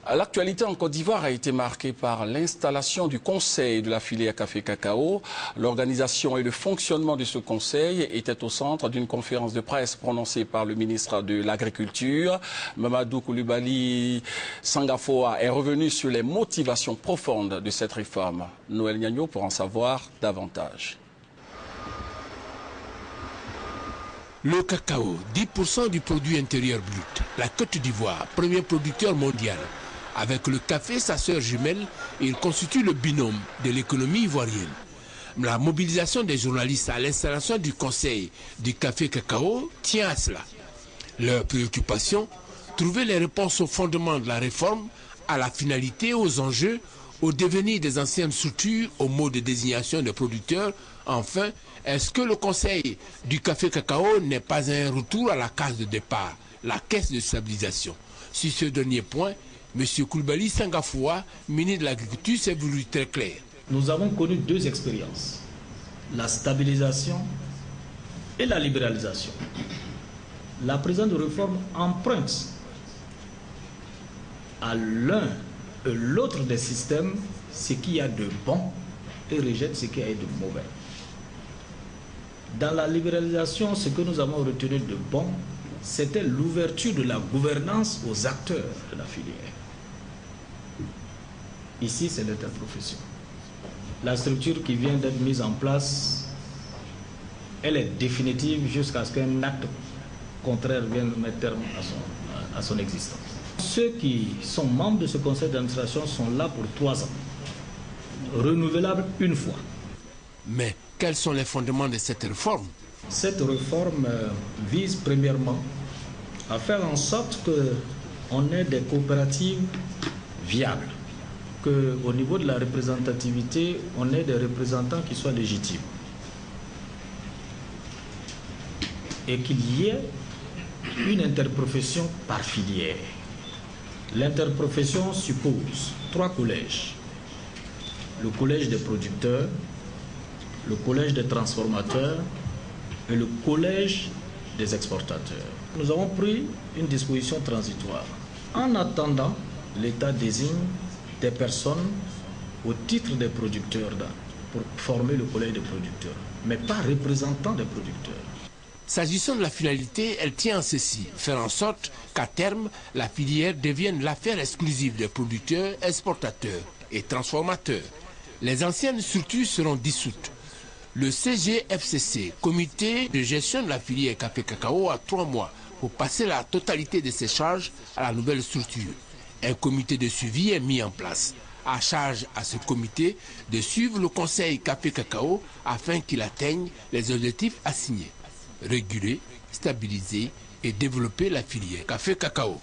L'actualité en Côte d'Ivoire a été marquée par l'installation du conseil de la filière café-cacao. L'organisation et le fonctionnement de ce conseil étaient au centre d'une conférence de presse prononcée par le ministre de l'Agriculture. Mamadou Coulibaly Sangafoa est revenu sur les motivations profondes de cette réforme. Noël Niagno pour en savoir davantage. Le cacao, 10% du produit intérieur brut. La Côte d'Ivoire, premier producteur mondial. Avec le café, sa sœur jumelle, il constitue le binôme de l'économie ivoirienne. La mobilisation des journalistes à l'installation du conseil du café-cacao tient à cela. Leur préoccupation, trouver les réponses au fondement de la réforme, à la finalité, aux enjeux, au devenir des anciennes structures, au mode de désignation des producteurs. Enfin, est-ce que le conseil du café-cacao n'est pas un retour à la case de départ, la caisse de stabilisation? Sur ce dernier point, M. Coulibaly Sangafoa, ministre de l'Agriculture, s'est voulu très clair. Nous avons connu deux expériences, la stabilisation et la libéralisation. La présente réforme emprunte à l'un et l'autre des systèmes ce qu'il y a de bon et rejette ce qu'il y a de mauvais. Dans la libéralisation, ce que nous avons retenu de bon, c'était l'ouverture de la gouvernance aux acteurs de la filière. Ici, c'est l'interprofession. La structure qui vient d'être mise en place, elle est définitive jusqu'à ce qu'un acte contraire vienne mettre terme à son existence. Ceux qui sont membres de ce conseil d'administration sont là pour 3 ans, renouvelables une fois. Mais quels sont les fondements de cette réforme? Cette réforme vise premièrement à faire en sorte qu'on ait des coopératives viables, qu'au niveau de la représentativité, on ait des représentants qui soient légitimes et qu'il y ait une interprofession par filière. L'interprofession suppose 3 collèges. Le collège des producteurs, le collège des transformateurs et le collège des exportateurs. Nous avons pris une disposition transitoire. En attendant, l'État désigne des personnes au titre des producteurs pour former le collège des producteurs, mais pas représentants des producteurs. S'agissant de la finalité, elle tient à ceci, faire en sorte qu'à terme, la filière devienne l'affaire exclusive des producteurs, exportateurs et transformateurs. Les anciennes structures seront dissoutes. Le CGFCC, comité de gestion de la filière café-cacao, a 3 mois pour passer la totalité de ses charges à la nouvelle structure. Un comité de suivi est mis en place. À charge à ce comité de suivre le conseil café-cacao afin qu'il atteigne les objectifs assignés. Réguler, stabiliser et développer la filière café-cacao.